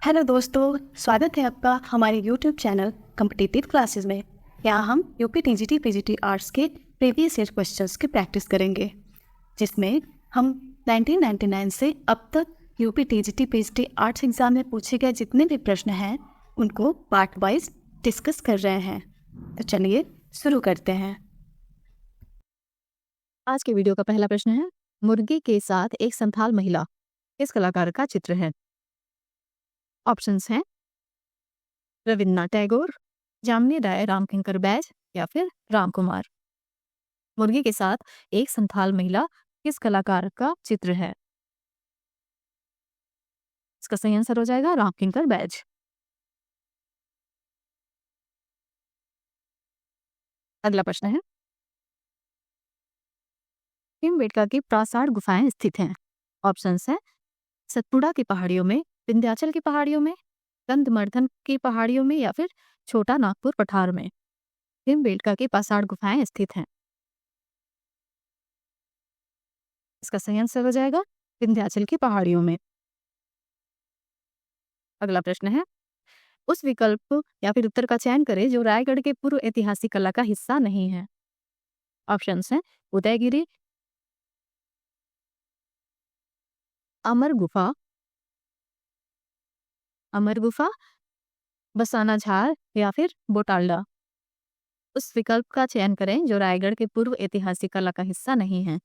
Hello दोस्तों, स्वागत है आपका हमारे YouTube चैनल कॉम्पिटिटिव क्लासेस में। यहाँ हम यूपी टीजीटी पीजीटी आर्ट्स के प्रीवियस ईयर क्वेश्चंस की प्रैक्टिस करेंगे, जिसमें हम 1999 से अब तक UP TGT PGT arts exam में पूछे गए जितने भी प्रश्न हैं उनको पार्ट वाइज डिस्कस कर रहे हैं। तो चलिए शुरू करते हैं। आज के वीडियो का पहला प्रश्न है, मुर्गी के साथ एक संथाल महिला किस कलाकार का चित्र है? ऑप्शंस हैं रविन्द्रनाथ टैगोर, जामिनी राय, रामकिंकर बैज या फिर राम कुमार। मुर्गी के साथ एक संथाल महिला किस कलाकार का चित्र है? इसका सही आंसर हो जाएगा रामकिंकर बैज। अगला प्रश्न है, भीमबेटका की प्रासाद गुफाएं स्थित हैं। ऑप्शंस हैं सतपुड़ा की पहाड़ियों में, विंध्याचल की पहाड़ियों में, गंधमर्धन की पहाड़ियों में या फिर छोटा नागपुर पठार में भीमबेटका की प्रासाद गुफाएं स्थित हैं। इसका सही आंसर हो जाएगा विंध्याचल की पहाड़ियों में। अगला प्रश्न है, उस विकल्प या फिर उत्तर का चयन करें जो रायगढ़ के पूर्व ऐतिहासिक कला का हिस्सा नहीं है। ऑप्शंस हैं उदयगिरी, अमर गुफा, बसाना झार या फिर बोटाल्डा। उस विकल्प का चयन करें जो रायगढ़ के पूर्व ऐतिहासिक कला का हिस्सा नहीं है।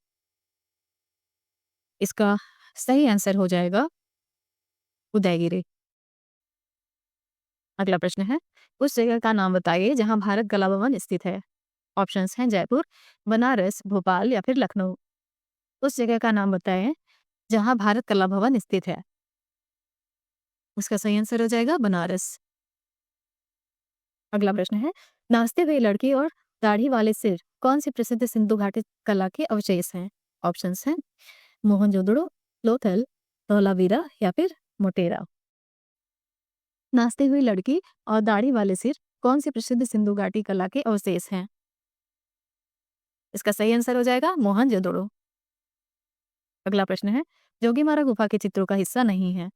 इसका सही आंसर हो जाएगा उदयगिरी। अगला प्रश्न है, उस जगह का नाम बताइए जहां भारत कला भवन स्थित है। ऑप्शंस हैं जयपुर, बनारस, भोपाल या फिर लखनऊ। उस जगह का नाम बताएं जहां भारत कला भवन स्थित है। उसका सही आंसर हो जाएगा बनारस। अगला प्रश्न है, नाचते हुए लड़की और दाढ़ी वाले सिर कौन सी प्रसिद्ध सिंधु घाटी कला के अवशेष हैं? ऑप्शंस हैं मोहनजोदड़ो, लोथल, धौलावीरा या फिर मोटेरा। नाचती हुई लड़की और दाढ़ी वाले सिर कौन सी प्रसिद्ध सिंधु घाटी कला के अवशेष हैं? इसका सही आंसर हो जाएगा मोहनजोदड़ो। अगला प्रश्न है, जोगीमारा गुफा के चित्रों का हिस्सा नहीं है।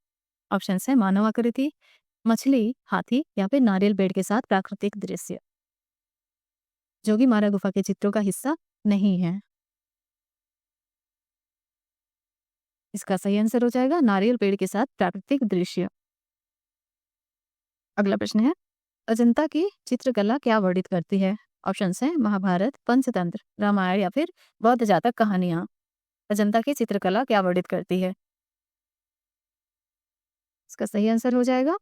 ऑप्शंस है मानव आकृति, मछली, हाथी या फिर नारियल पेड़ के साथ प्राकृतिक दृश्य। जोगीमारा गुफा के चित्रों का हिस्सा नहीं है। इसका सही आंसर हो जाएगा नारियल पेड़ के साथ प्राकृतिक दृश्य। अगला प्रश्न है, अजंता की चित्रकला क्या वर्णित करती है? ऑप्शंस हैं महाभारत, पंचतंत्र, रामायण या फिर बौद्ध जातक कहानियां। अजंता की चित्रकला क्या वर्णित करती है? इसका सही आंसर हो जाएगा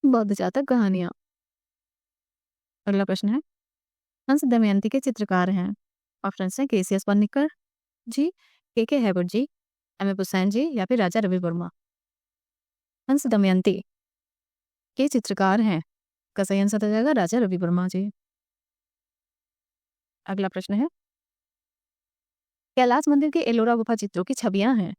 बौद्ध जातक कहानियां। अगला प्रश्न है, हंस दमयंती के चित्रकार हैं। ऑप्शंस हैं केसीएस पन्निक्कर जी, के हैबर्ट जी, एम हुसैन जी या फिर राजा रवि वर्मा। हंस दमयंती के चित्रकार हैं, का सही आंसर हो जाएगा राजा रवि वर्मा जी। अगला प्रश्न है, कैलाश मंदिर के एलोरा गुफा चित्रों की छवियां हैं।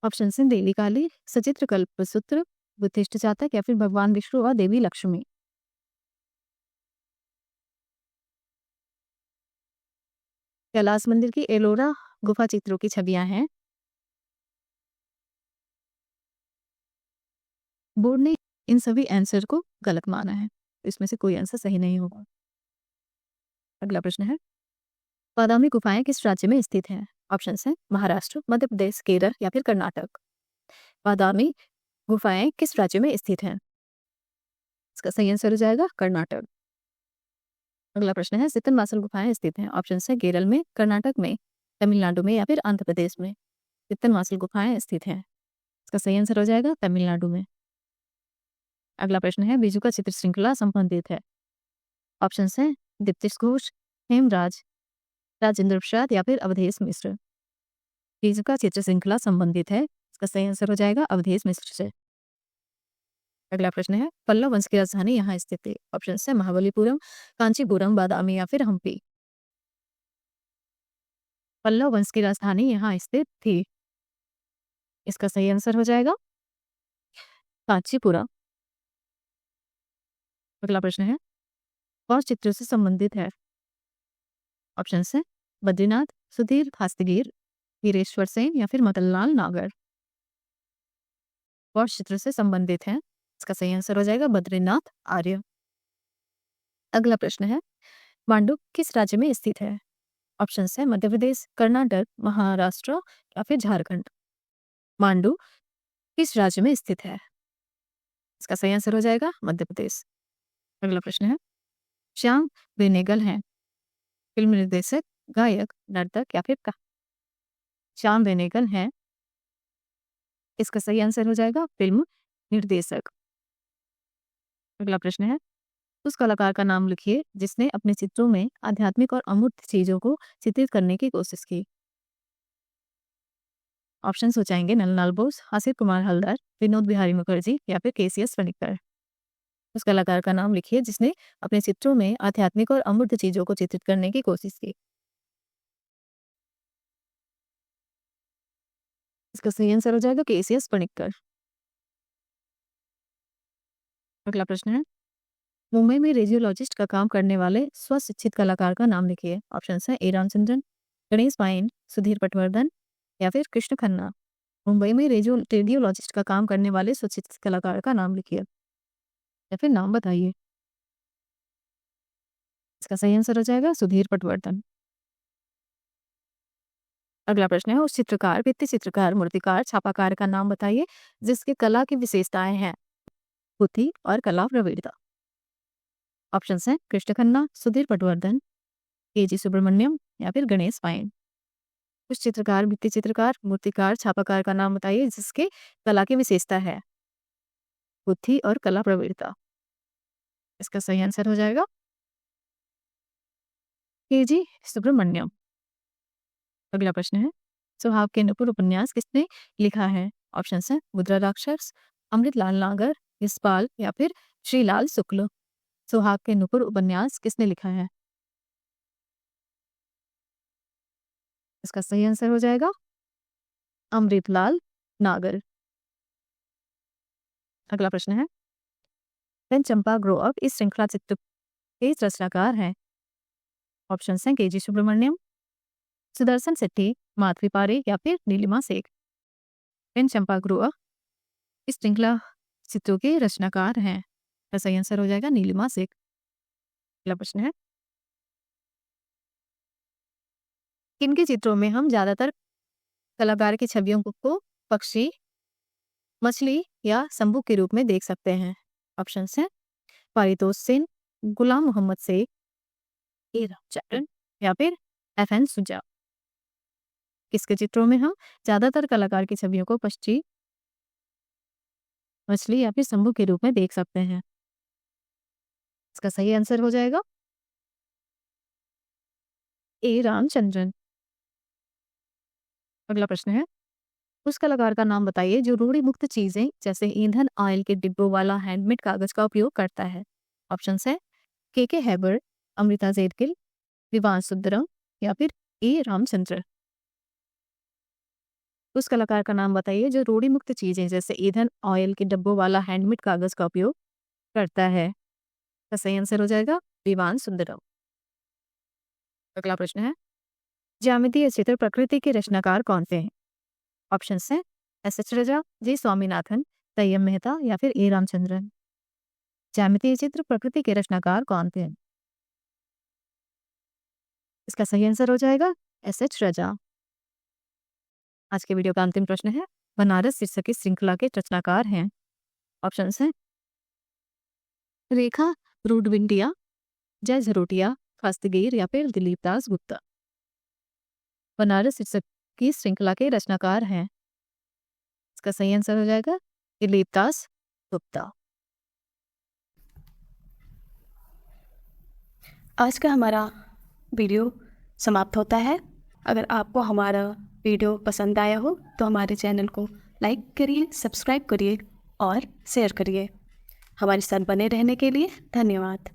ऑप्शन हैं देवी काली, सचित्र कल्पसूत्र, बुद्धिस्ट जातक या फिर भगवान विष्णु और देवी लक्ष्मी। कैलाश मंदिर की एलोरा गुफा चित्रों की छवियां हैं। बोर्ड ने इन सभी आंसर को गलत माना है, इसमें से कोई आंसर सही नहीं होगा। अगला प्रश्न है, बादामी गुफाएं किस राज्य में स्थित हैं? ऑप्शंस हैं महाराष्ट्र, मध्य प्रदेश, केरल या फिर कर्नाटक। बादामी गुफाएं किस राज्य में स्थित हैं? इसका सही आंसर हो जाएगा कर्नाटक। अगला प्रश्न है, सितन मासल गुफाएं स्थित हैं। ऑप्शंस हैं केरल में, कर्नाटक में, तमिलनाडु में या फिर आंध्र प्रदेश में। सितन मासल गुफाएं स्थित हैं। इसका सही आंसर हो जाएगा तमिलनाडु में। अगला प्रश्न है, बीजू का चित्र श्रृंखला संबंधित है। ऑप्शंस हैं दीप्तिश घोष, हेमराज, राजेंद्र प्रसाद या फिर अवधेश मिश्र। बीजू का चित्र श्रृंखला संबंधित है, इसका सही आंसर हो जाएगा अवधेश मिश्र से। अगला प्रश्न है, पल्लव वंश की राजधानी यहाँ स्थित है। ऑप्शंस है महाबलीपुरम, कांचीपुरम, बादामी या फिर हम्पी। पल्लव वंश की राजधानी यहाँ स्थित थी। इसका सही आंसर हो जाएगा कांचीपुरम। अगला प्रश्न है, कौन चित्रों से संबंधित है? ऑप्शंस है बद्रीनाथ, सुधीर, भास्तिगीर, वीरेश्वर सेन या फिर मदनलाल नागर। वॉश चित्र से संबंधित हैं। इसका सही आंसर हो जाएगा बद्रीनाथ आर्य। अगला प्रश्न है, मांडू किस राज्य में स्थित है? ऑप्शन है मध्य प्रदेश, कर्नाटक, महाराष्ट्र या फिर झारखंड। मांडू किस राज्य में स्थित है? इसका सही आंसर हो जाएगा मध्य प्रदेश। अगला प्रश्न है, श्याम बेनेगल हैं फिल्म निर्देशक, गायक, नर्तक या फिर का? श्याम बेनेगल हैं, इसका सही आंसर हो जाएगा फिल्म निर्देशक। अगला प्रश्न है, उस कलाकार का नाम लिखिए जिसने अपने चित्रों में आध्यात्मिक और अमूर्त चीजों को चित्रित करने की कोशिश की। ऑप्शंस हो जाएंगे नंदलाल बोस, हासिर कुमार हल्दर, विनोद बिहारी मुखर्जी या फिर केसीएस पनिक्कर। उस कलाकार का नाम लिखिए जिसने अपने चित्रों में आध्यात्मिक और अमूर्त चीजों को चित्रित करने की कोशिश की। इसका सही आंसर हो जाएगा केसीएस पनिक्कर। अगला प्रश्न है, मुंबई में रेडियोलॉजिस्ट का काम करने वाले स्वशिक्षित कलाकार का नाम लिखिए। ऑप्शन है ए रामचंद्रन, गणेश पाइन, सुधीर पटवर्धन या फिर कृष्ण खन्ना। मुंबई में रेडियोलॉजिस्ट का काम करने वाले स्वशिक्षित कलाकार का नाम लिखिए या फिर नाम बताइए। इसका सही आंसर हो जाएगा सुधीर पटवर्धन। अगला प्रश्न है, उस चित्रकार, भित्ति चित्रकार, मूर्तिकार, छापाकार का नाम बताइए जिसकी कला की विशेषताएं हैं बुद्धि और कला प्रवीणता। ऑप्शंस हैं कृष्ण खन्ना, सुधीर पटवर्धन, केजी सुब्रमण्यम या फिर गणेश पाइन। उस चित्रकार, भित्ति चित्रकार, मूर्तिकार, छापाकार का नाम बताइए जिसके कला की विशेषता है बुद्धि और कला प्रवीणता। इसका सही आंसर हो जाएगा केजी सुब्रमण्यम। अगला प्रश्न है, सुहाग के नुपुर उपन्यास किसने लिखा है? ऑप्शन है मुद्रा राक्षस, अमृतलाल नागर, यशपाल या फिर श्रीलाल शुक्ल। सुहाग के नुपुर उपन्यास किसने लिखा है? इसका सही आंसर हो जाएगा अमृतलाल नागर। अगला प्रश्न है, पेन चंपा ग्रो अप इस श्रृंखला चित्र के रचनाकार हैं। ऑप्शन हैं केजी सुब्रमण्यम, सुदर्शन सेट्टी, माधवी पारे या फिर नीलिमा शेख। पेन चंपा ग्रो अप इस श्रृंखला चित्रों के रचनाकार हैं। इसका सही आंसर हो जाएगा नीलिमा शेख। अगला प्रश्न है, किनके चित्रों में हम ज्यादातर कलाकार की छवियों को पक्षी, मछली या शंभू के रूप में देख सकते हैं? ऑप्शन हैं पारितोष सेन, गुलाम मोहम्मद शेख, ए रामचंद्रन या फिर FN सुजा। किसके चित्रों में हम ज्यादातर कलाकार की छवियों को पक्षी, मछली या फिर शंभू के रूप में देख सकते हैं? इसका सही आंसर हो जाएगा ए रामचंद्रन। अगला प्रश्न है, उस कलाकार का नाम बताइए जो रूढ़ि मुक्त चीजें जैसे ईंधन, ऑयल के डिब्बों वाला हैंडमेड कागज का उपयोग करता है। ऑप्शन है के हैबर, अमृता जेडगिल, विवान सुंदरम या फिर ए रामचंद्र। उस कलाकार का नाम बताइए जो रूढ़ि मुक्त चीजें जैसे ईंधन, ऑयल के डिब्बों वाला हैंडमेड कागज का उपयोग करता है? इसका सही आंसर हो जाएगा विवान सुंदरम। अगला प्रश्न है, ज्यामितीय चित्र प्रकृति के रचनाकार कौन से हैं? ऑप्शन हैं एस.एच. रजा, जी स्वामीनाथन, तैयब मेहता या फिर ए रामचंद्रन। ज्यामितीय चित्र प्रकृति के रचनाकार कौन थे? इसका सही आंसर हो जाएगा एस.एच. रजा। आज के वीडियो का अंतिम प्रश्न है, बनारस शीर्षक की श्रृंखला के रचनाकार हैं। ऑप्शन हैं रेखा रूडविंडिया, जय झरोटिया, खास्तगीर या फिर दिलीप दास गुप्ता। बनारस शीर्षक की श्रृंखला के रचनाकार हैं। इसका सही आंसर हो जाएगा दिलीप दास गुप्ता। आज का हमारा वीडियो समाप्त होता है। अगर आपको हमारा वीडियो पसंद आया हो तो हमारे चैनल को लाइक करिए, सब्सक्राइब करिए और शेयर करिए। हमारे साथ बने रहने के लिए धन्यवाद।